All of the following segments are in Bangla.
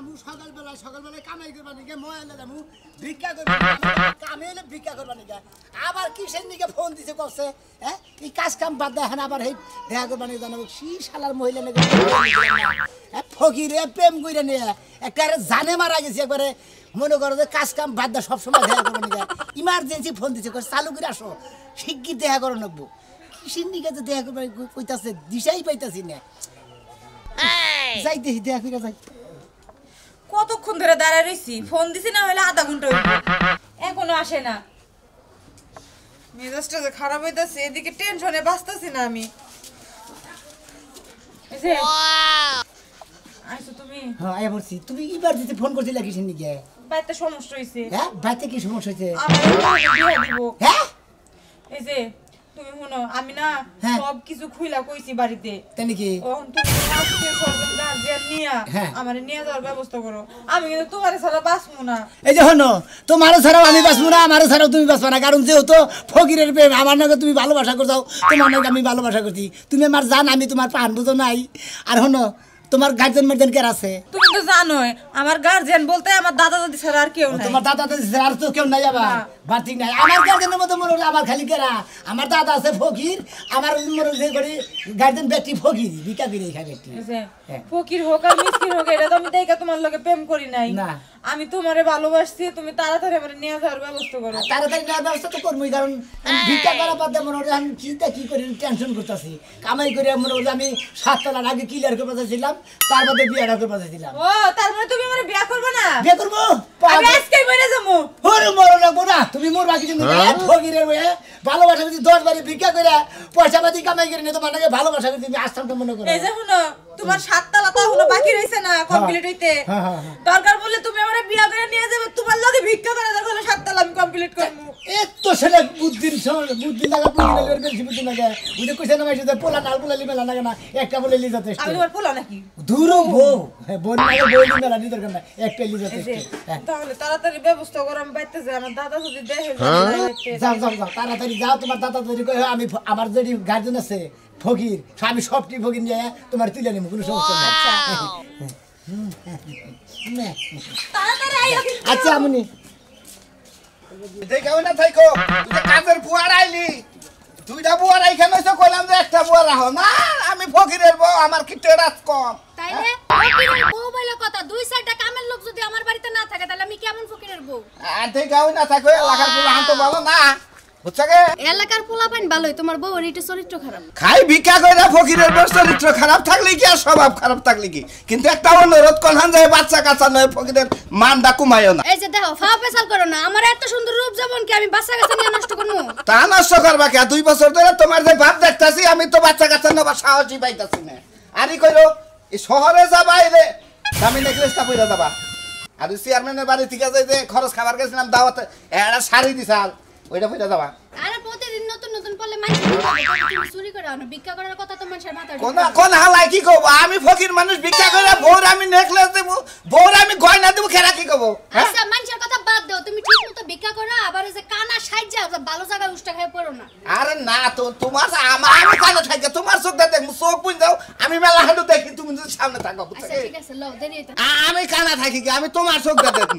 জামু সকালবেলায় কামাই করবা নিকে ময়লা জামু ভিক্ষা করবা কামে হলে ভিক্ষা করবা নিকে আবার কিসের নিকে ফোন দিছে করছে হ্যাঁ এই কাজ কাম বাদ দেয় এখন আবার এই দেখা করবা নিকে জানাবো কি শালার মহিলা নাকি ফকিরে প্রেম করে নিয়ে একটা জানে মারা গেছে একবারে মনে করো যে কাজ কাম বাদ দেয় সবসময় দেখা করবা নিকে ইমার্জেন্সি ফোন দিছে চালু করে আসো শিগগির দেখা করো নাকবো কিসের নিকে যে দেখা করবা কইতাছে দিশাই পাইতাছি না যাইতে দেখা করে যাই কতক্ষণ ধরে দাঁড়ায় রইছি ফোন দিছি না হলে আধা ঘন্টা হইলো এখনো আসে না মেজাজটা যে খারাপ হইতাছে এদিকে টেনশনে বাঁচতাছি না আমি এসে আইছো তুমি হ্যাঁ আয়া বলছি তুমি এবার দিতে ফোন করছিলা কিসের নিকে বাইতে সমস্যা হইছে হ্যাঁ বাইতে কি সমস্যা হইছে আমার বিয়ে দিব হ্যাঁ এই যে তুমি শুনো আমি না সব কিছু খুইলা কইছি বাড়িতে তাই নাকি ওহন তুমি আজকে সরকার গার্জিয়ান নিয়া আমারে নিয়ে যাওয়ার ব্যবস্থা করো আমি কিন্তু তোমারে ছাড়া বাঁচবো না এই যে শোনো তোমারও ছাড়াও আমি বাঁচবো না আমারও ছাড়াও তুমি বাঁচবো না কারণ যেহেতু ফকিরের প্রেম আমার নাকি তুমি ভালোবাসা করছাও তোমার নাকি আমি ভালোবাসা করছি তুমি আমার জান আমি তোমার প্রাণ বুঝো নাই আর শোনো তোমার গার্জেন মার্জেন কে আছে তুমি তো জানোই আমার গার্জিয়ান বলতে আমার দাদা দাদি ছাড়া আর কেউ নাই তোমার দাদা দাদি ছাড়া আর তো কেউ নাই আবার বাতি নাই আমার গার্জেনের মতো মনে হলো আমার খালি কেরা আমার দাদা আছে ফকির আমার মনে যে করি গার্জেন ব্যক্তি ফকির বিকা করে খাই ব্যক্তি ফকির হোক আর মিসকিন হোক এটা তো আমি দেখে তোমার লগে প্রেম করি নাই না আমি তোমারে ভালোবাসছি তুমি তাড়াতাড়ি আমারে নিয়ে যাওয়ার ব্যবস্থা করো তাড়াতাড়ি নেওয়ার ব্যবস্থা তো করবোই কারণ ভিক্ষা করা বাদ দিয়ে মনে হচ্ছে আমি চিন্তা কি করি টেনশন করতেছি কামাই করে মনে হচ্ছে আমি 7 তলার আগে ক্লিয়ার করে পাঠাইছিলাম তার মধ্যে বিয়েটা করে পাঠাইছিলাম ও তার মানে তুমি আমারে বিয়ে করবে না বিয়ে করবো আমি আজকেই মরে যাবো ওরে মরো লাগবো না তুমি মরবা কিছু ফকিরের হয়ে ভালোবাসা যদি 10 বারে ভিক্ষা করে পয়সা পাতি কামাই করে নিয়ে তোমার নাকি ভালোবাসা করে তুমি আসতাম তো মনে করো এই যে শুনো তোমার 7 তলা তো হলো বাকি রইছে না কমপ্লিট হইতে দরকার বললে তুমি আমারে বিয়ে করে নিয়ে যাবে তোমার লগে ভিক্ষা করে দরকার হলে 7 তলা আমি কমপ্লিট করব এত ছেলে বুদ্ধি লাগা বেশি বুদ্ধি লাগা বুঝে কইছে না মাইছে পোলা নাল পোলা লিমেলা লাগে না একটা বলে লি যাতে আমি তোমার পোলা নাকি দূর বউ বোন লাগে বই লিমেলা নি দরকার না একটা লি যাতে তাহলে তাড়াতাড়ি ব্যবস্থা করো আমি বাইতে যাই আমার দাদা যদি দেখে যাও তাড়াতাড়ি যাও তোমার দাদা যদি কই আমি আমার যদি গার্জেন আছে ফকির আমি সবটি ফকির নিয়ে তোমার তুলে নিব কোনো সমস্যা নেই আচ্ছা আমনি দেখাও না থাইকো তুই কাজের বুয়ার আইলি দুইটা বুয়ার আইখানে এসে কইলাম যে একটা বুয়া রাখো না আমি ফকিরের বউ আমার কি টেরাস কম তাইলে ফকিরের বউ বলে কথা 2-4টা কামের লোক যদি আমার বাড়িতে না থাকে তাহলে আমি কেমন ফকিরের বউ আর দেখাও না থাইকো এলাকার পোলা হান তো ভালো না বুঝছাকে এলাকার পোলাপাইন ভালোই তোমার বউর এটা চরিত্র খারাপ খাই ভিক্ষা কইরা ফকিরের বউ চরিত্র খারাপ থাকলে কি আর স্বভাব খারাপ থাকলে কি কিন্তু একটা অনুরোধ করহান যায় বাচ্চা কাচ্চা নয় ফকিরের মানটা কমায়ও না এই যে দেখো ফাও পেছাল করো না আমার এত সুন্দর রূপ যেমন কি আমি বাচ্চা কাচ্চা নিয়ে নষ্ট করব তা নষ্ট করবা কে 2 বছর ধরে তোমার যে ভাব দেখতাছি আমি তো বাচ্চা কাচ্চা নেবার সাহসই পাইতাছি না আরই কইলো এই শহরে যা বাইরে দামি নেকলেসটা পয়রা যাবা আর চেয়ারম্যানের বাড়ি থেকে যাই যে খরচ খাবার গেছিলাম দাওয়াতে একটা শাড়ি দিছাল ওইটা পয়রা যাবা আরে প্রতিদিন নতুন নতুন পড়লে মানুষ চুরি করে আনো ভিক্ষা করার কথা তো মানুষের মাথায় কোন হালাই কি কব আমি ফকির মানুষ ভিক্ষা করে বউর আমি নেকলেস দেব বউর আমি গয়না দেব খেরা কি কব আচ্ছা মানুষের কথা বাদ দাও তুমি ঠিকমতো ভিক্ষা করো আবার ওই যে কানা সাইজা ভালো জায়গায় উষ্টা খায় পড়ো না আরে না তো তোমার আমি কানা থাকি তোমার চোখটা দেখ চোখ বুঝ দাও আমি মেলা হাঁটু দেখি তুমি যদি সামনে থাকো আচ্ছা ঠিক আছে লও দেরি হইতাছে আমি কানা থাকি কি আমি তোমার চোখটা দেখি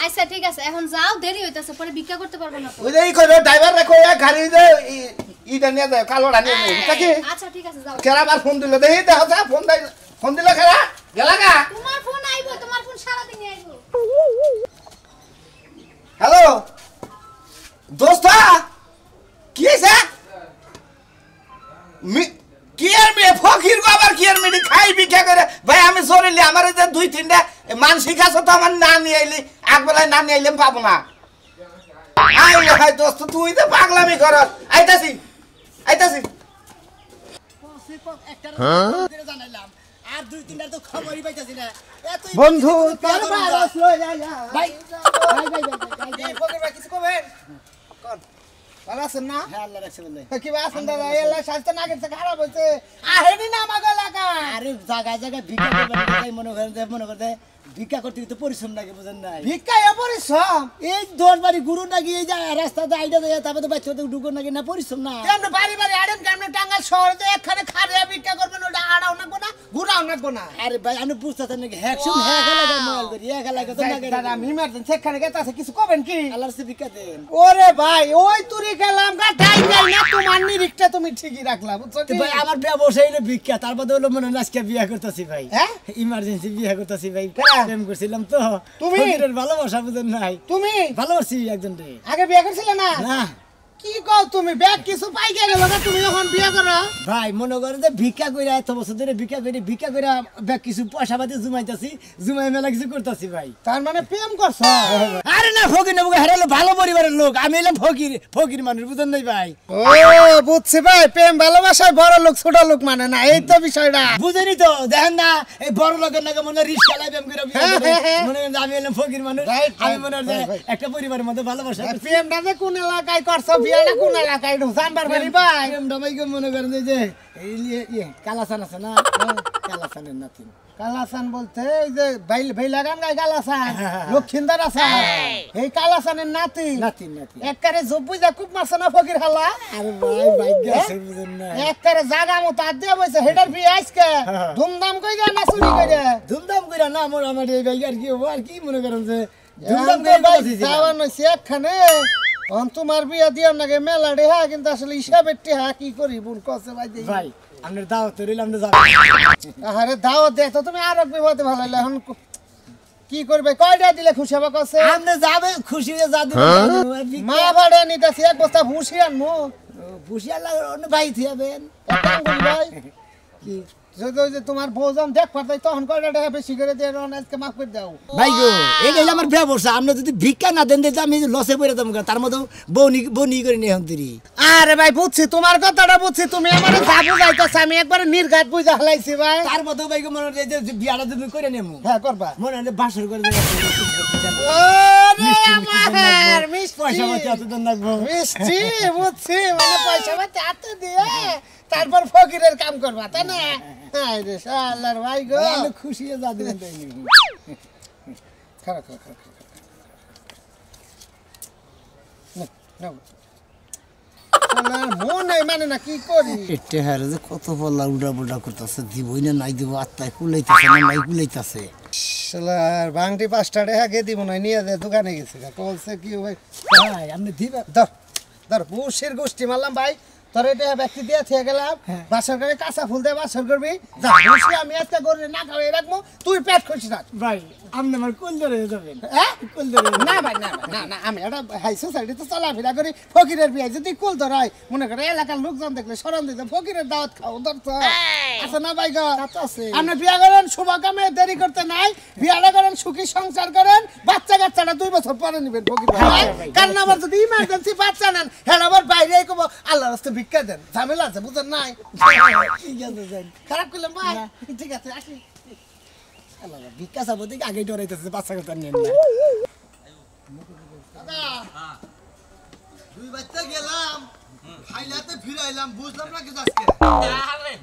আচ্ছা ঠিক আছে এখন যাও দেরি হইতাছে পরে ভিক্ষা করতে পারবো না ওই যে এই কইলো ড্রাইভার রে কইয়া গাড়ি যে ইটা নিয়ে যায় কালোটা নিয়ে যায় তাকে আচ্ছা ঠিক আছে যাও কেরা বার ফোন দিল দেখি দেখো যা ফোন দিল কেরা গেলা গা তোমার ফোন আইবো তোমার ফোন সারা দিন আইবো হ্যালো দোস্ত কি আছে কি আর মে ফকির গো আবার কি আর মেডি খাই ভিক্ষা করে ভাই আমি জরুরি আমার যে 2-3টা মানসিক আছে তো আমার না নিয়ে আইলি একবেলায় না নিয়ে আইলাম পাবো না আইলে ভাই দোস্ত তুই তো পাগলামি করস আইতাছি আর 2-3টা তো খবরই পাইতাছি না বন্ধু তোর ভারস লই যা ভাই ফকির ভাই কিছু কবেন কোন ভালো আছেন না হ্যাঁ আল্লাহ রাখছে বলে কি আছেন দাদা এলা স্বাস্থ্য না গেছে খারাপ হইছে আহেনি না আমাগো লাগা আরে জায়গায় ভিক্ষা করবে মনে করে ভিক্ষা করতে তো পরিশ্রম লাগে বুঝেন নাই ভিক্ষা এ পরিশ্রম এই 10 বাড়ি গুরু নাকি এই যায় রাস্তাতে আইডা দেয় তারপরে তো বাচ্চা ঢুকো নাকি না পরিশ্রম না কেমনে বাড়ি বাড়ি আড়েন কেমনে টাঙ্গাইল শহরে তো একখানে খাড়িয়া ভিক্ষা করবেন ওটা আড়াও নাকবো না ঘুরাও নাকবো না আরে ভাই আমি বুঝতেছেন নাকি হ্যাকশন হ্যাক লাগে মোবাইল করি এক লাগে তো না দাদা আমি ইমার্জেন্সি একখানে গেছে কিছু করবেন কি আল্লাহর সে ভিক্ষা দেন ওরে ভাই ওই তুরি গেলাম গাটাই যাই না তোমার নিরিখটা তুমি ঠিকই রাখলা বুঝছো তো কি ভাই আমার ব্যবসা হইলো ভিক্ষা তার বাদে হলো মনে হয় আজকে বিয়ে করতেছি ভাই হ্যাঁ ইমার্জেন্সি বিয়ে করতেছি ভাই হ্যাঁ। প্রেম করছিলাম তো তুমি? ফকিরের ভালোবাসা বুঝেন নাই তুমি ভালোবাসি একজন রে আগে বিয়ে করছিলে না না কি কও তুমি ব্যাগ কিছু পাই গেল না তুমি যখন বিয়ে করো ভাই মনে করেন যে ভিক্ষা কইরা এত বছর ধরে ভিক্ষা কইরা ব্যাগ কিছু পয়সা পাতি জমাইতাছি জমাই মেলা কিছু করতেছি ভাই তার মানে প্রেম করছো আরে না ফকির না বুকে হারালো ভালো পরিবারের লোক আমি এলাম ফকির মানুষ বুঝেন নাই ভাই ও বুঝছি ভাই প্রেম ভালোবাসায় বড় লোক ছোট লোক মানে না এই তো বিষয়টা বুঝেনি তো দেখেন না এই বড় লোকের নাকি মনে হয় রিস্কা লাই প্রেম করে বিয়ে হ্যাঁ, করে। হ্যাঁ, হ্যাঁ। মনে করেন যে আমি এলাম ফকির মানুষ Right, আমি right, মনে হয় যে right, right. একটা পরিবারের মধ্যে ভালোবাসা করছি। প্রেমটা যে কোন এলাকায় করছো বিয়েটা কোন এলাকায় জানবার পারি ভাই প্রেমটা ভাই কেউ মনে করেন যে এই কালাসান আছে না কালাসানের নাতিন কালাসান বলতে ওই যে ভাইলা গান গায় কালাসান হ্যাঁ। লক্ষিন্দর আছে এই কালাসানের নাতি নাতিন নাতিন একবারে জব্বুই যা খুব মারছে না ফকির হালা আরে ভাই ভাগ্য আছে বুঝেন না একবারে জাগা মতো আর দিয়ে বসে হেডার বিয়ে আজকে হ্যাঁ। ধুমধাম কই যায় না চুরি করে ধুমধাম করে না আমার এই ভাই আর কি হবো আর কি মনে করেন যে ধুমধাম করে ভাই যাওয়ার নইছে একখানে অন তোমার বিয়ে দিও নাকি মেলা রেহা কিন্তু আসলে হিসাবের টেহা কি করি বোন কসে ভাই দেই ভাই আপনার দাওয়াত রইলাম না যাবো আরে দাওয়াত দে তো তুমি আর বিপদে ভালো হইলে এখন কি করবে কয়টা দিলে খুশি হবে কসে আপনি যাবে খুশি হয়ে যা মা ভাড়া নিতেছি এক বস্তা ভুসি আনমু খুশি আল্লাহ অন্য ভাই থিয়াবেন এক কাম করি ভাই কি যদি ওই যে তোমার বউজন দেখ পারতাই তখন কয়টা টাকা বেশি করে দিয়ে আজকে মাফ করে দাও ভাই গো এই গেলে আমার ব্যবসা আপনি যদি ভিক্ষা না দেন দিতে আমি লসে পড়ে যাবো তার মধ্যে বনি করে নিয়ে হন্তিরি আরে ভাই বুঝছি তোমার কথাটা বুঝছি তুমি আমার যা বুঝাইতেছ আমি একবার নির্ঘাত বুঝা হালাইছি ভাই তার মধ্যে ভাই গো মনে হয় যে বিয়াটা তুমি করে নেবো হ্যাঁ করবা মনে হয় যে বাসর করে দেবে ওরে আমার পয়সা মিষ্টি পাতি এত দেন লাগবো মিষ্টি বুঝছি মানে পয়সা পাতি হাতে দিয়ে তারপর ফকিরের কাম করবা তাই না হায় রে শালার ভাই গো আমি খুশি হয়ে যা দিবেন তাই নিয়ে। খারাপ খারাপ খারাপ মন নাই মানে না কি করি পেটে হারে যে কত পল্লা উল্টা পুল্টা করতেছে দিবই না নাই দিব আত্মায় কুলাইতেছে না নাই কুলাইতেছে শালার বাংটি 5টা টাকা কে দিব না নিয়ে যায় দোকানে গেছে বলছে কি ভাই ভাই আপনি দিবেন ধর ধর বুশের গোষ্ঠী মারলাম ভাই তোর এটা ব্যক্তি দিয়ে থেকে গেলাম বাসর করে কাঁচা ফুল দিয়ে বাসর করবি যা বুঝি আমি আজকে করে না খাওয়াই রাখবো তুই পেট খুশি থাক ভাই আপনি আমার কোল ধরে যাবেন হ্যাঁ কোল ধরে না ভাই না ভাই, না না আমি একটা হাই সোসাইটিতে চলাফেরা করি ফকিরের বিয়ে যদি কুল ধরাই মনে করে এলাকার লোকজন দেখলে সরম দিতে ফকিরের দাওয়াত খাও ধরতো আছে না ভাই গো আছে। আপনি বিয়া করেন শুভ কামে দেরি করতে নাই বিয়াটা করেন সুখী সংসার করেন বাচ্চা কাচ্চাটা 2 বছর পরে নিবেন ফকির ভাই কারণ আবার যদি ইমার্জেন্সি বাচ্চা নেন হ্যাঁ আবার বাইরে কব আল্লাহর রাস্তায় ভিক্ষা দেন ঝামেলা আছে বুঝেন নাই ঠিক আছে যান খারাপ করলাম ভাই ঠিক আছে আসি আল্লাহ ভিক্ষা চাবো দেখি আগেই ডরাইতেছে বাচ্চা কথা নেন না দুই বাচ্চা গেলাম খাইলাতে ফিরাইলাম বুঝলাম না কিছু আজকে আরে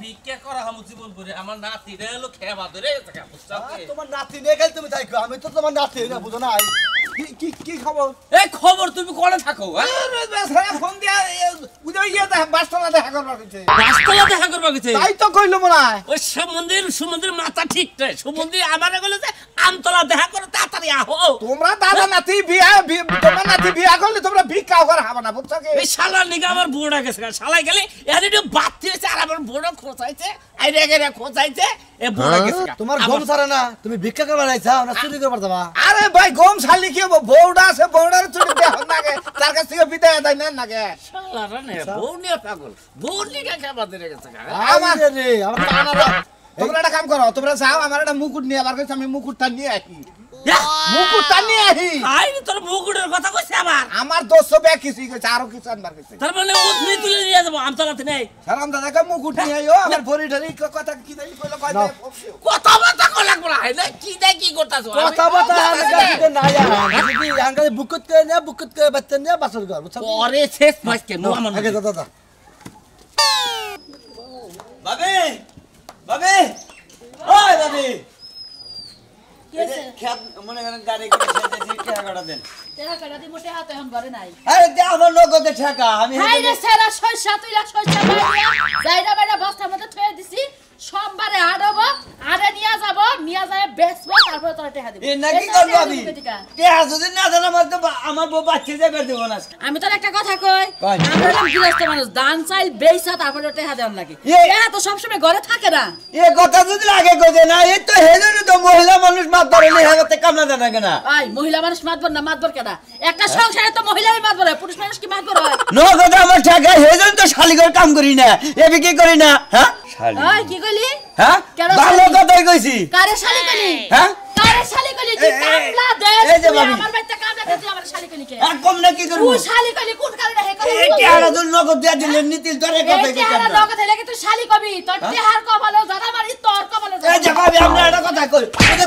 ভিক্ষা করা হামু জীবন করে আমার নাতি রে হলো খেবা ধরে গেছে কা বুঝছাও কি তোমার নাতি নিয়ে গেল তুমি তাই আমি তো তোমার নাতি না বুঝো না কি খবর এই খবর তুমি কোনে থাকো হ্যাঁ ফোন দিয়া ইয়ে বাসতলা দেখা করবার দিতে রাস্তায় দেখা করবা গেছে তাই তো কইলো মনে হয় ওই সমুদ্রের মাথা ঠিক নাই সমুদ্রে আমারে বলে যে আমতলা দেখা করে তাড়াতাড়ি আহো তোমরা দাদা নাতি তোমার নাতি বিয়া করলে তোমরা ভিক্ষা করে হবে না বুঝছো কি এই শালা নিগা আমার বুড়া গেছে শালাই গেলে এর একটু বাতি হয়েছে আর আমার বুড়ো খোঁচাইছে আইরে গেরে খোঁচাইছে এ বুড়া গেছে তোমার গম ছাড়ে না তুমি ভিক্ষা করবার আইছা না চুরি করবার যাবা আরে ভাই গম শালি কি হবো বউডা আছে বউডার চুরি দেহ নাগে তার কাছ থেকে বিদায় দেয় না নাগে শালা রে বউ নিয়ে পাগল বউ নিগা খেবা ধরে গেছে আমার রে আমার কানাডা তোমরা একটা কাম করো তোমরা যাও আমার একটা মুকুট নিয়ে আবার কইছ আমি মুকুটটা নিয়ে আসি মুকুটটা নিয়ে আসি আই তোর মুকুটের কথা কইছে আবার আমার 200 ব্যাগ কিছুই কইছে আরো কিছু আনবার কইছে তার মানে উঠনি তুলে নিয়ে যাবো আমতলাতে নেই সালাম দাদাকে মুকুট নিয়ে আইও আমার ভরি ঢরি কথা কি দেই কইলো কই দে কথা বার্তা কল লাগবো না না কি দেয় কি করতাছ কথা বতা আনকা না আর কি আনকা বুকুত করে বাচ্চা নিয়ে বাসর ঘর বুঝছো পরে শেষ মাস কেন আমার আগে দাদা বাবে বাবে ওই বাবে খেত মনে করেন গাড়ি করে সেজেছি টাকাটা দেন তেরা কটা দি মোটে হাতে এখন ঘরে নাই আরে দে আমার নগদে টাকা আমি হাই রে সেরা শস্য তুইলা শস্য বাইরা যাইরা বাইরা বস্তার মধ্যে থয়ে দিছি সোমবারে আড়বো আড়ে নিয়া যাব নিয়া যায় বেচবো তারপর তোরা টাকা দিব এ নাকি করব আমি টাকা যদি না দেন আমার বউ বাচ্চা যাবে দেব না আমি তোর একটা কথা কই কই। আমরা হলাম গৃহস্থ মানুষ দান চাইল বেইসা তারপরে টাকা দেন লাগে এরা তো সবসময় ঘরে থাকে না এ কথা যদি আগে কইতে না এই তো হেজনে তো মহিলা মানুষ মাত ধরে নি হাতে কামনা দেনা কেন আই মহিলা মানুষ মাতবর না মাতবর কেডা একটা সংসারে তো মহিলাই মাতবর হয় পুরুষ মানুষ কি মাতবর হয় নগদে আমার টাকা হেজন তো শালিগর কাম করি না এবি কি করি না হ্যাঁ শালি ওই কি কইলি হ্যাঁ কেন ভালো শালি? কথাই কইছি কারে শালি কইলি হ্যাঁ কারে শালি কইলি তুই কামলা দেশ এই যে তুই ভাবি। আমার বাচ্চা কামলা দে তুই আমার শালি কইলি কে আর কম না কি করব তুই শালি কইলি কোন কারে হে কইলি এই টাকা দুল নগদ দিয়া দিলেন নিতিল তোরে কথাই এই চেহারা কইতাম নগদ হইলে কি তুই শালি কবি তোর চেহার কপালে জানা মারি তোর কপালে এই যে ভাবি আমরা একটা কথা কই এটা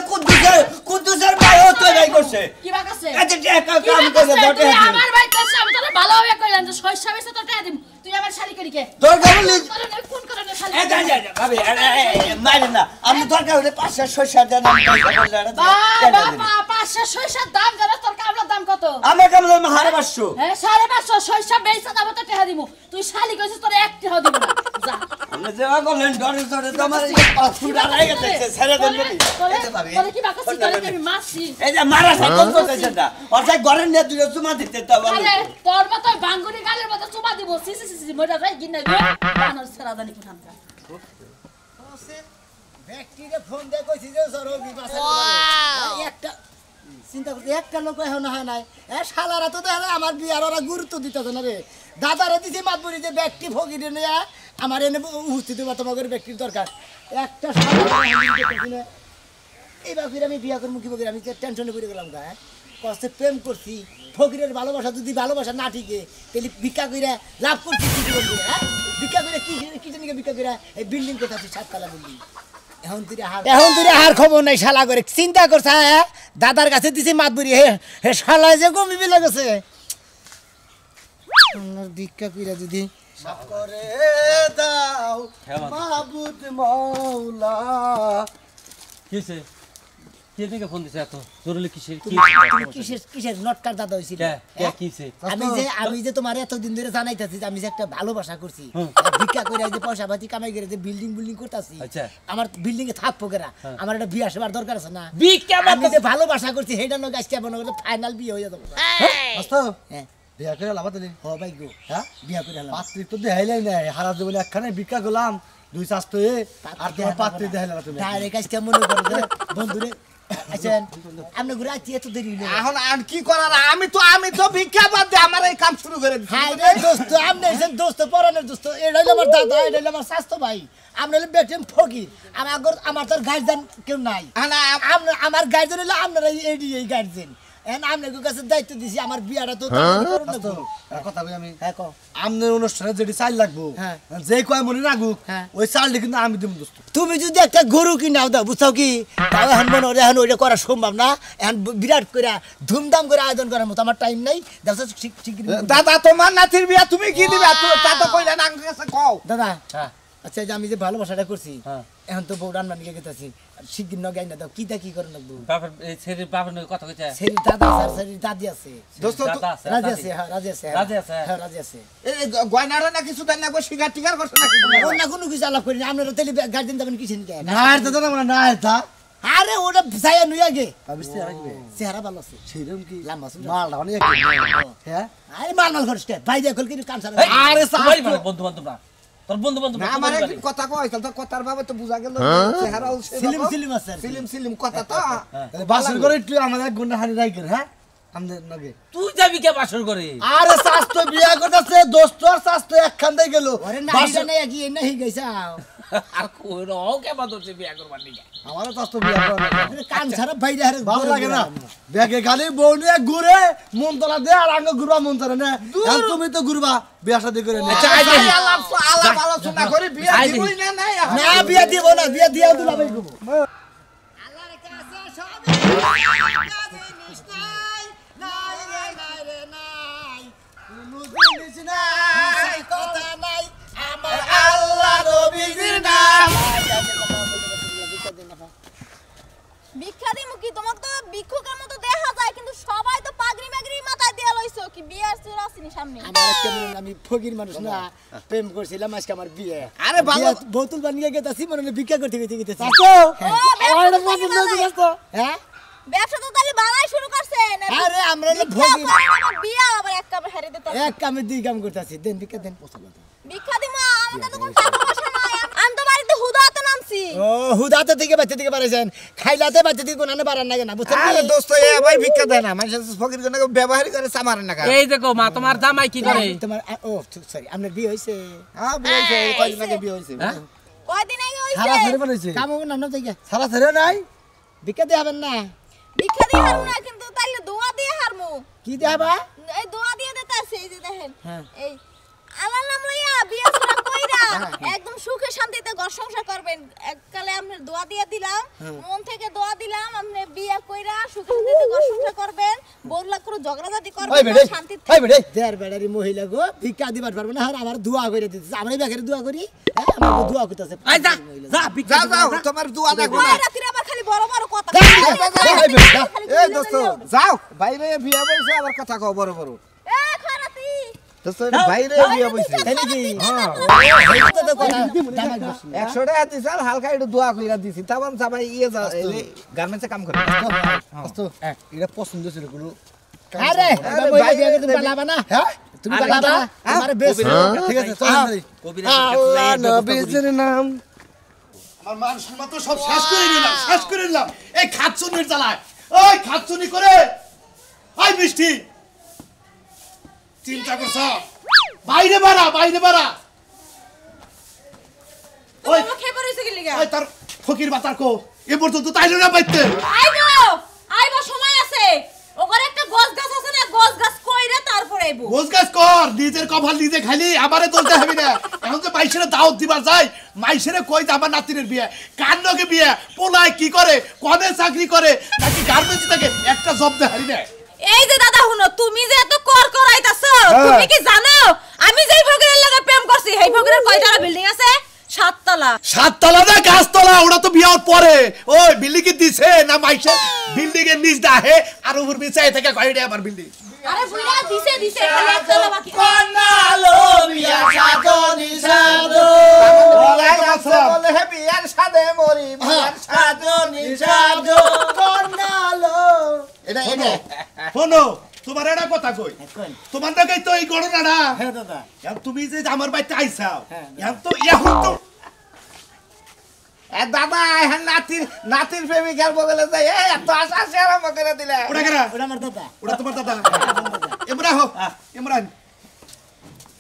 কুদ্দুসের ভাই ও তৈরি করছে কি বাকাছে এই যে টাকা কি কাম করে বাকাছে? বটে তুই আমার বাচ্চা আমি তোরে ভালোভাবে কইলাম যে শস্য বেচে তোর টাকা দিম তুই আমার শালি কইলি কে তোর কেমন কোন কারণে শালি এই যা যা ভাবি মারেন না আমি দরকার হলে 500 600 দেন আমি পয়সা বললে বাবা 500 শস্যের দাম জানো তোর কামলার দাম কত আমার কেমন হারে 500 হ্যাঁ 550 শস্য বেচা দাম তো টাকা দিমু তুই শালি কইছিস তোর 1 টাকা দিব না যা আমরা যেবা করলেন ডরে ডরে তোমার এই পাসপোর্ট আলাই গেছে ছেড়ে দেন বলি এই যে ভাবি তোরে কি বাকাছি তোরে কি আমি মারছি এই যে মারা সাইকেল করতেছে না অর্থাৎ ঘরে নিয়ে দুটো চুমা দিতে তো বলি আরে তোর মতো বাঙ্গুনি গালের মতো চুমা দিব সি সি সি মইরা যাই গিন্না গো বানর ছাড়া জানি কোথানকা ব্যক্তিরে ফোন দিয়ে কইছি যে সরো বিপাশা একটা চিন্তা করতে একটা লোক এখন হয় নাই শালারা তো দেখে আমার বিয়ার ওরা গুরুত্ব দিতেছে না রে দাদারা দিছে মাতবুরি যে ব্যক্তি ফকিরে নিয়ে আমার এনে উপস্থিত হবা তোমাদের ব্যক্তির দরকার একটা শালা এইবার ফিরে আমি বিয়া করবো কি বলি আমি টেনশনে পড়ে গেলাম গা কষ্টে প্রেম করছি ফকিরের ভালোবাসা যদি ভালোবাসা না ঠিকে তাহলে ভিক্ষা করে লাভ করছি কি করবো হ্যাঁ ভিক্ষা করে কি জানি ভিক্ষা করে এই বিল্ডিং কোথা আছে 7 তলা বিল্ডিং এখন তুই আর খবর নাই শালা করে চিন্তা করছ হ্যাঁ দাদার কাছে দিছি মাতবুরি হে শালা যে কমি বিলে গেছে ভিক্ষা করে যদি করে দাও মাহবুব মাওলা কিসে কে থেকে ফোন দিছে এত জরুরি কিসের কি কিসের নটকার দাদা হইছিল কে কিসে আমি যে তোমার এতদিন ধরে জানাইতাছি যে আমি যে একটা ভালোবাসা করছি ভিক্ষা করে যে পয়সা পাতি কামাই করে যে বিল্ডিং করতেছি আচ্ছা আমার বিল্ডিং এ থাকবো কেরা আমার একটা বিয়ে আসবার দরকার আছে না ভিক্ষা আমি যে ভালোবাসা করছি সেটা লোক আজকে মনে করলে ফাইনাল বিয়ে হয়ে যাবে আস্তা হ্যাঁ বিয়া করে লাভাতলি হ ভাই গো হ্যাঁ বিয়া করে হলাম পাত্রী তো দেখাইলাই নাই হারা জীবনে একখানে ভিক্ষা করলাম দুই শাস্ত্র আর তোমার পাত্রী দেখাইলা না তুমি ডাইরেক্ট আজকে মনে করো যে বন্ধুরে আচ্ছা আপনি ঘুরে আছি এত দেরি হলো এখন আর কি করার আমি তো ভিক্ষা বাদ দিয়ে আমার এই কাম শুরু করে দিছি হাই রে দোস্ত আপনি এসেন দোস্ত পরানের দোস্ত এটা হলো আমার দাদা এটা হলো আমার স্বাস্থ্য ভাই আপনি হলো বেটেন ফকির আমার তোর গার্জেন কেউ নাই আমার গার্জেন হলো আপনারা এই গার্জেন আপনাদের কাছে দায়িত্ব দিছি আমার বিয়াটা তো কথা কই আমি হ্যাঁ কও আমনের অনুষ্ঠানে যেটি চাল লাগবো হ্যাঁ। যে কয় মনে রাখুক হ্যাঁ। ওই চালটি কিন্তু আমি দিব দোস্ত তুমি যদি একটা গরু কিনাও দাও বুঝছো কি তাও এখন মনে হয় এখন ওইটা করা সম্ভব না এখন বিরাট করে ধুমধাম করে আয়োজন করার মতো আমার টাইম নাই দেখো ঠিক দাদা তোমার নাতির বিয়া তুমি কি দিবে তা তো কইলা না আমার কাছে কও দাদা হ্যাঁ আচ্ছা যে আমি যে ভালোবাসাটা করছি হ্যাঁ। এখন তো বউ রান্না নিয়ে গেতেছি শিগগির নগাই না দাও কিটা কি করে লাগবো বাপের এই ছেলে বাপের নয় কথা কইছে সেই দাদা স্যার সেই দাদি আছে দোস্ত দাদা আছে রাজি আছে হ্যাঁ রাজি আছে রাজি আছে? হ্যাঁ রাজি আছে এই গয়নাটা না কিছু দেন না গো শিকার টিকার করছ না কি অন্য কোনো কিছু আলাপ করিনি আপনারা তাহলে গার্জেন যাবেন কিছু নিয়ে না এটা তো না না এটা আরে ওটা যাইয়া নুই আগে ভাবিছি রাখবে চেহারা ভালো আছে সেরকম কি লাম্বা সুন্দর। মালটা অনেক হ্যাঁ আরে মাল খরচ ভাই দেখল কিন্তু কাম সারা আরে সাবাই বন্ধু বান্ধব না তোর বন্ধু বান্ধব না আমার একদিন কথা কই তাহলে তো কথার ভাবে তো বুঝা গেল চেহারাও সিলিম আছে আর কি। সিলিম কথা তো তাহলে বাসন করে একটু আমাদের এক গুন্ডা হানি রাখেন হ্যাঁ আমাদের নগে তুই যাবি কে বাসর করে আরে স্বাস্থ্য বিয়া করতেছে দোস্ত আর স্বাস্থ্য একখান থেকে গেল ওরে নাইটা নাই কি এনে হই গইছাও আর কই রও কে বাদরছে বিয়া করবার নিকে আমারও স্বাস্থ্য বিয়া করা আরে কাম সারা বাইরে হারে ভালো লাগে না ব্যাগে খালি বউ নিয়ে ঘুরে মন তোলা দে আর আঙ্গ ঘুরবা মন তোলা না আর তুমি তো ঘুরবা বিয়া শাদী করে নে আলাপ আলোচনা করে বিয়া দিবই না নাই না বিয়া দিব না বিয়া দিয়া দুলা ভাই গো আল্লাহর কাছে সব জিনিস নাই নাই রে নাই রে নাই কোনো জিনিস নাই কথা নাই আমার আল্লাহ নবীর নাম ভিক্ষা দিমু কি তোমার তো ভিক্ষুকের মতো দেখা যায় কিন্তু সবাই তো পাগড়ি মাগড়ি মাথায় দিয়ে লইছো কি বিয়ার চুর আসেনি সামনে আমার কেমন আমি ফকির মানুষ না প্রেম করছিলাম আজকে আমার বিয়ে আরে বাবা বোতল বানিয়ে গেতাছি মনে ভিক্ষা করতে গেছি চাচু আমার আমার পছন্দ হয়েছে তো হ্যাঁ ব্যবসা তো তাহলে বাড়াই শুরু করছেন আরে আমরা হলো ভিক্ষা ফকির করেন, আমার বিয়া আবার এক কাপে হেরে দিতে এক কামে দুই কাম করতেছি দেন ভিক্ষা দেন পছন্দ ভিক্ষা দিমু আমাদের তো কোনো টাকা পয়সা নাই আমি তো বাড়িতে হুদাতে নামছি ও হুদাতে থেকে বাচ্চা থেকে বাড়াইছেন খাইলাতে বাচ্চা থেকে কোন বাড়ান না বুঝছেন আরে দোস্ত এ ভাই ভিক্ষা দেয় না মানুষ ফকির কোন ব্যবহার করে সামারে না এই দেখো মা তোমার জামাই কি করে তোমার ও সরি আপনার বিয়ে হইছে হ্যাঁ বিয়ে হইছে কয়দিন আগে বিয়ে হইছে কয়দিন আগে সারা হইছে ছেড়ে বানাইছে কাম নাম না থেকে সারা ছেড়ে নাই ভিক্ষা দিয়ে হবেন না ভিক্ষা দিয়ে হারমু না কিন্তু তাইলে দোয়া দিয়ে হারমু কি দেবা এই দোয়া দিয়ে দিতেছে এই যে দেখেন হ্যাঁ। এই আল্লাহর নাম লইয়া বিয়া করা কইরা একদম সুখে শান্তিতে ঘর সংসার করবেন এককালে আমরা দোয়া দিয়ে দিলাম মন থেকে দোয়া দিলাম আপনি বিয়া কইরা সুখে শান্তিতে ঘর সংসার করবেন বউলা করে ঝগড়াঝাটি ওই করবেন বেড়ে না, শান্তিতে ওই বেড়ে দেয়ার বেড়ারি মহিলা গো ভিক্ষা দিবার পারবো না আর আমার দোয়া করে দিতেছে আমরা বেকারে দোয়া করি হ্যাঁ আমার দোয়া করতেছে আই যা যা ভিক্ষা যাও যাও তোমার দোয়া দেখো না ওই রাত্রে আবার খালি বড় বড় কথা ওই বেড়ে যা। এই দোস্ত যাও বাইরে বিয়ে বইছে আবার কথা কও বড় বড় এ খারাতি দোস্ত বাইরে বিয়ে বইছে তাই নাকি হ্যাঁ এইটা তো কথা দামাই বসি 100 টাকা দিছ আর হালকা একটু দোয়া কইরা দিছি তারপর সবাই ইয়ে যা গার্মেন্টসে কাম করে আস্তো এটা পছন্দ ছিল কোনো আরে আরে মহিলা বাইরে বিয়ে তুমি পালাবা না হ্যাঁ তুমি পালাবা না আমার বেশ ঠিক আছে চল আল্লাহ নবীর নাম আমার মান সম্মান তো সব শেষ করে নিলাম এই খাচ্ছুনির জ্বালায় ওই খাচ্ছুনি করে ওই মিষ্টি চিন্তা করছ বাইরে বাড়া ওই তুমি খেয়ে পড়েছো কি লিগা ওই তার ফকির বাতার কো এ পর্যন্ত তাইলো না বাইতে আইবো সময় আছে ওখানে একটা গছ গাছ আছে না গছ গাছ কইরা তারপর আইবো গোছ গাছ কর নিজের কপাল নিজে খাইলি আমারে তুলতে হবে না এখন তো মাইশের দাওয়াত দিবার যাই মাইশের কই যে আমার নাতিনের বিয়ে কার লগে বিয়ে পোলায় কি করে কবে চাকরি করে নাকি গার্মেন্টস থেকে একটা জব দে হারি না এই যে দাদা হুনো তুমি যে এত কর করাইতাছো তুমি কি জানো আমি যেই ফকিরের লগে প্রেম করছি সেই ফকিরের কয়টা বিল্ডিং আছে 7 তলা সাততলা না গাছতলা ওরা তো বিয়ার পরে ওই বিল্ডিং কি দিছে না মাইশে বিল্ডিং এর নিচ দাহে আর উপর বিছাই থেকে কয়টা আমার বিল্ডিং আরে বুইড়া দিছে খালি এক তলা বাকি কোনালো বিয়া সাজনি সাজো ওয়ালাইকুম আসসালাম। বলে হে বিয়ার সাদে মরি বিয়ার সাজনি সাজো কোনালো এটা শোনো তোমার একটা কথা কই তোমার নাকি তো এই ঘটনাটা হ্যাঁ দাদা এখন তুমি যে আমার বাড়িতে আইছাও হ্যাঁ। এখন তো এ দাদা এখন নাতির প্রেমিকার বগলে যাই এত আশা শেয়ার করে দিলে ওটা কেনা ওটা আমার দাদা ওটা তোমার দাদা ইমরান হোক ইমরান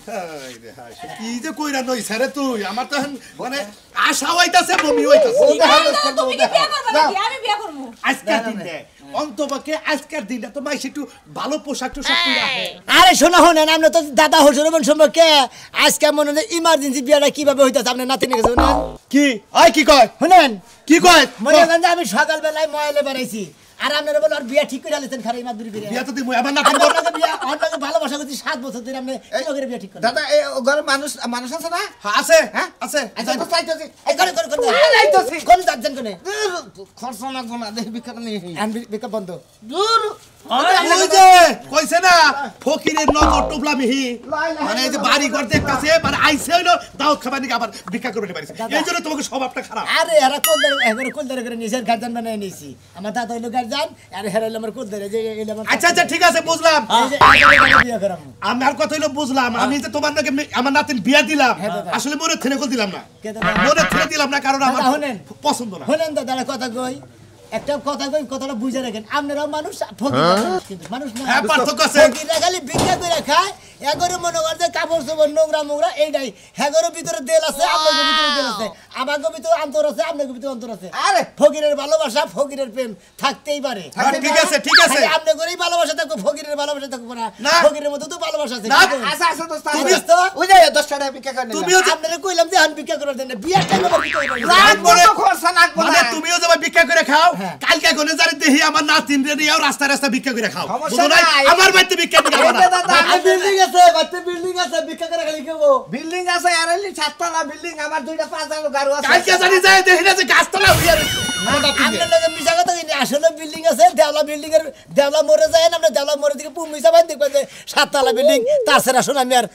হাই রে হাই, কি যে কইরা নই স্যারে তুই আমার তো এখন মানে আশা হইতাছে বমি হইতাছে তুমি কি বিয়া করবে নাকি আমি বিয়া করব আজকের দিনটা অন্তপক্ষে আজকের দিনটা তো মাইস একটু ভালো পোশাক টোশাক পরে আসে আরে শোনা হনেন আমরা তো দাদা হসুর বোন সম্পর্কে আজকে মনে হয় ইমার্জেন্সি বিয়েটা কিভাবে হইতাছে আপনার নাতি নিয়ে গেছে শুনেন কি ওই কি কয় শুনেন কি কয় মনে করেন যে আমি সকালবেলায় ময়লে বেড়াইছি আর আপনারা বলে আর বিয়া ঠিক করে আলেছেন খারাপ মাদুরি বিয়ে বিয়া তো দিমু আমার নাতি আপনাকে বিয়া আপনাকে ভালোবাসা করছি 7 বছর ধরে আপনি কি করে বিয়া ঠিক করেন দাদা এই ঘরে মানুষ আছে না আছে হ্যাঁ আছে আচ্ছা তো চাইতেছি এই করে করে করে যাইতাছি। কোন যাচ্ছেন কোনে খরচ লাগবো না দেখি বিখ্যাত নেই আমি বেকআপ বন্ধ দূর ওই যে কইছে না ফকিরের নজর টোপলা মিহি মানে এই যে বাড়ি ঘর দেখতাছে মানে আইছে হইলো দাওয়াত খাবার নিকে আবার ভিক্ষা করবে পারিস এই জন্য তোমাকে স্বভাবটা খারাপ আরে এরা কোল ধরে করে নিয়েছে গার্জিয়ান বানায় নিয়েছি আমার দাদা হইলো গার্জিয়ান আর হেরা হইলো আমার কোল ধরে যে এলো আমার আচ্ছা আচ্ছা ঠিক আছে বুঝলাম এই যে এখানে বিয়া করাম আমি আর কথা হইলো বুঝলাম আমি যে তোমার নাকি আমার নাতিন বিয়া দিলাম হ্যাঁ, দাদা। আসলে মনে থেনে কল দিলাম না কে দাদা? মনে থেনে দিলাম না কারণ আমার দাদা, শোনেন। পছন্দ না শুনেন দাদা কথা কই একটা কথা কই কথাটা বুঝে রাখেন আপনারাও মানুষ ফকির মানুষ কিন্তু মানুষ না হ্যাঁ, পার্থক্য আছে। ফকিররা খালি ভিক্ষা করে খায় এগরে মনে করে যে কাপড় চোপড় নোংরা মোংরা এইটাই হেগরের ভিতরে তেল আছে আপনাদের ভিতরে তেল আছে আমাদের ভিতরে অন্তর আছে আপনাদের ভিতরে অন্তর আছে আরে ফকিরের ভালোবাসা ফকিরের প্রেম থাকতেই পারে ঠিক আছে, ঠিক আছে। খালি আপনাদেরই ভালোবাসা থাকবে ফকিরের ভালোবাসা থাকবে না না। ফকিরের মধ্যে তো ভালোবাসা আছে না, কি করেন? আচ্ছা আচ্ছা দোস্ত তুমি দোস্ত? ওই যে 10 টাকা বিখ্যা করে নিলাম তুমিও যে আপনারা কইলাম যে আন ভিক্ষা করার জন্য বিয়ের টাকা ভিক্ষা করার জন্য। লাগবো তো খরচ লাগবো মানে না তুমিও যাবে ভিক্ষা করে খাও হ্যাঁ। কালকে কোনে জানি দেখি আমার নাতিন রে নিয়েও রাস্তায় রাস্তায় ভিক্ষা করে খাও সমস্যা বুঝো নাই? নাই। আমার বাড়িতে ভিক্ষা দিতে হবে না। এই যে দাদা বাচ্চা বিল্ডিং আছে বাচ্চা বিল্ডিং আছে ভিক্ষা করে খালি কেউ বিল্ডিং আছে আর 7 তলা বিল্ডিং আমার 2টা 5 গাড়ি আছে কালকে জানি যায় দেখি না যে গাছতলা হইয়া রয়েছে। আমার নাতিন আপনার লগে মিছা কথা কইনি আসলে বিল্ডিং আছে দেওলা বিল্ডিং এর দেওলা মরে যায় না আমরা দেওলা মরে দিকে পুমিছা বাই দেখবেন যে 7 তলা বিল্ডিং তার সেরা শুন আমি আর